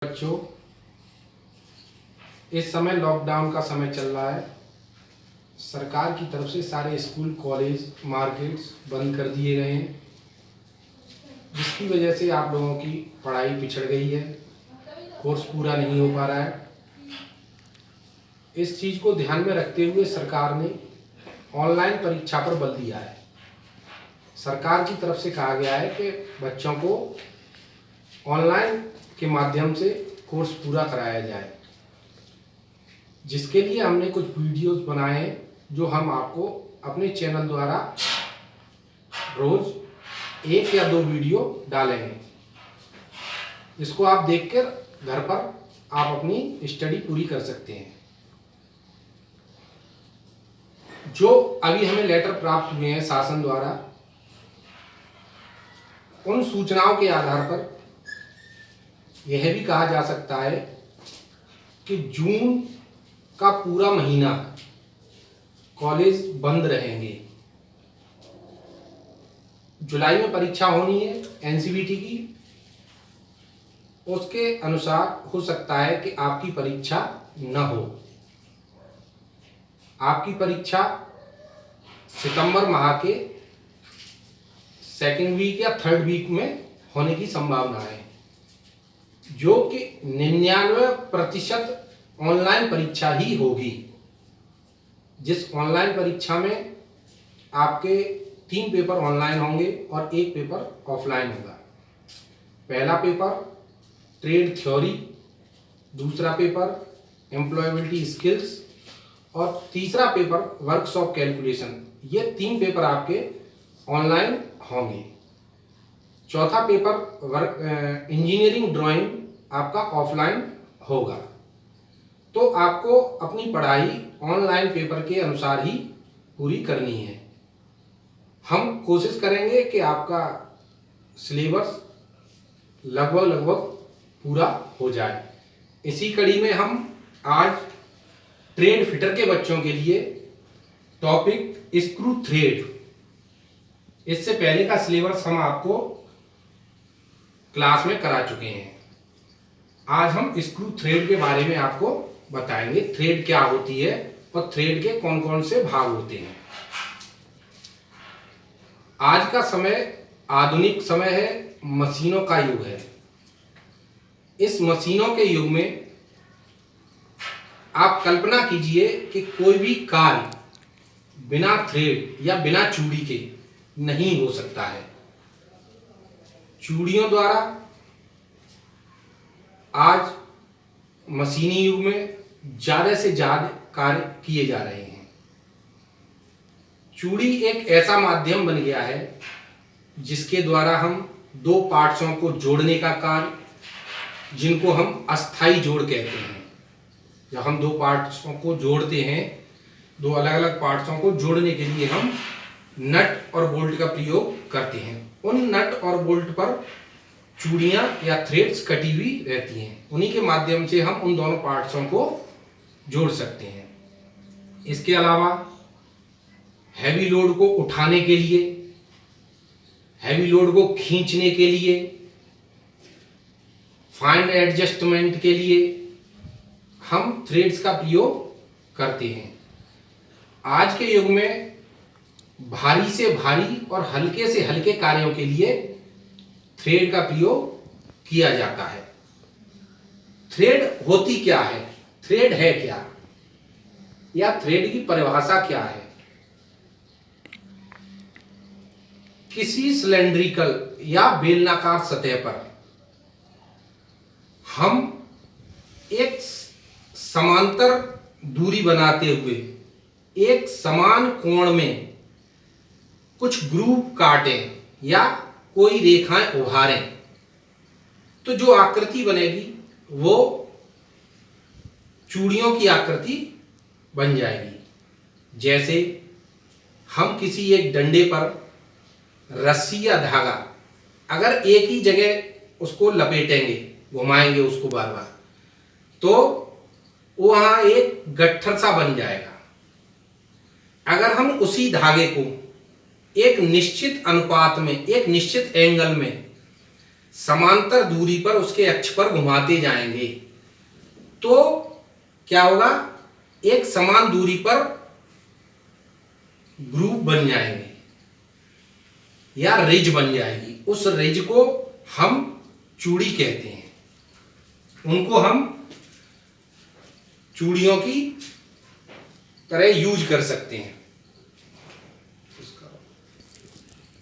बच्चों, इस समय लॉकडाउन का समय चल रहा है। सरकार की तरफ से सारे स्कूल, कॉलेज, मार्केट्स बंद कर दिए गए हैं, जिसकी वजह से आप लोगों की पढ़ाई पिछड़ गई है, कोर्स पूरा नहीं हो पा रहा है। इस चीज़ को ध्यान में रखते हुए सरकार ने ऑनलाइन परीक्षा पर बल दिया है। सरकार की तरफ से कहा गया है कि बच्चों को ऑनलाइन के माध्यम से कोर्स पूरा कराया जाए, जिसके लिए हमने कुछ वीडियोस बनाए हैं जो हम आपको अपने चैनल द्वारा रोज 1 या 2 वीडियो डालेंगे, जिसको आप देखकर घर पर आप अपनी स्टडी पूरी कर सकते हैं। जो अभी हमें लेटर प्राप्त हुए हैं शासन द्वारा, उन सूचनाओं के आधार पर यह भी कहा जा सकता है कि जून का पूरा महीना कॉलेज बंद रहेंगे। जुलाई में परीक्षा होनी है एनसीवीटी की, उसके अनुसार हो सकता है कि आपकी परीक्षा न हो। आपकी परीक्षा सितंबर माह के 2nd वीक या 3rd वीक में होने की संभावना है, जो कि 99% ऑनलाइन परीक्षा ही होगी। जिस ऑनलाइन परीक्षा में आपके 3 पेपर ऑनलाइन होंगे और 1 पेपर ऑफलाइन होगा। पहला पेपर ट्रेड थ्योरी, दूसरा पेपर एम्प्लॉयबिलिटी स्किल्स और तीसरा पेपर वर्कशॉप कैलकुलेशन। ये 3 पेपर आपके ऑनलाइन होंगे। चौथा पेपर इंजीनियरिंग ड्राइंग आपका ऑफलाइन होगा। तो आपको अपनी पढ़ाई ऑनलाइन पेपर के अनुसार ही पूरी करनी है। हम कोशिश करेंगे कि आपका सिलेबस लगभग पूरा हो जाए। इसी कड़ी में हम आज ट्रेड फिटर के बच्चों के लिए टॉपिक स्क्रू थ्रेड, इससे पहले का सिलेबस हम आपको क्लास में करा चुके हैं। आज हम स्क्रू थ्रेड के बारे में आपको बताएंगे, थ्रेड क्या होती है और थ्रेड के कौन कौन से भाग होते हैं। आज का समय आधुनिक समय है, मशीनों का युग है। इस मशीनों के युग में आप कल्पना कीजिए कि कोई भी कार्य बिना थ्रेड या बिना चूड़ी के नहीं हो सकता है। चूड़ियों द्वारा आज मशीनी युग में ज्यादा से ज्यादा कार्य किए जा रहे हैं। चूड़ी एक ऐसा माध्यम बन गया है जिसके द्वारा हम 2 पार्ट्सों को जोड़ने का कार्य, जिनको हम अस्थाई जोड़ कहते हैं, जब हम 2 पार्ट्सों को जोड़ते हैं, 2 अलग अलग पार्ट्सों को जोड़ने के लिए हम नट और बोल्ट का प्रयोग करते हैं। उन नट और बोल्ट पर चूड़ियां या थ्रेड्स कटी हुई रहती हैं, उन्हीं के माध्यम से हम उन दोनों पार्ट्सों को जोड़ सकते हैं। इसके अलावा हैवी लोड को उठाने के लिए, हैवी लोड को खींचने के लिए, फाइन एडजस्टमेंट के लिए हम थ्रेड्स का प्रयोग करते हैं। आज के युग में भारी से भारी और हल्के से हल्के कार्यों के लिए थ्रेड का प्रयोग किया जाता है। थ्रेड होती क्या है, थ्रेड है क्या, या थ्रेड की परिभाषा क्या है? किसी सिलेंड्रिकल या बेलनाकार सतह पर हम एक समांतर दूरी बनाते हुए एक समान कोण में कुछ ग्रूव काटें या कोई रेखाएं उभारें, तो जो आकृति बनेगी वो चूड़ियों की आकृति बन जाएगी। जैसे हम किसी एक डंडे पर रस्सी या धागा अगर एक ही जगह उसको लपेटेंगे, घुमाएंगे उसको बार बार, तो वहां एक गट्ठर सा बन जाएगा। अगर हम उसी धागे को एक निश्चित अनुपात में, एक निश्चित एंगल में समांतर दूरी पर उसके अक्ष पर घुमाते जाएंगे तो क्या होगा, एक समान दूरी पर ग्रुप बन जाएंगे या रिज बन जाएगी। उस रिज को हम चूड़ी कहते हैं, उनको हम चूड़ियों की तरह यूज कर सकते हैं।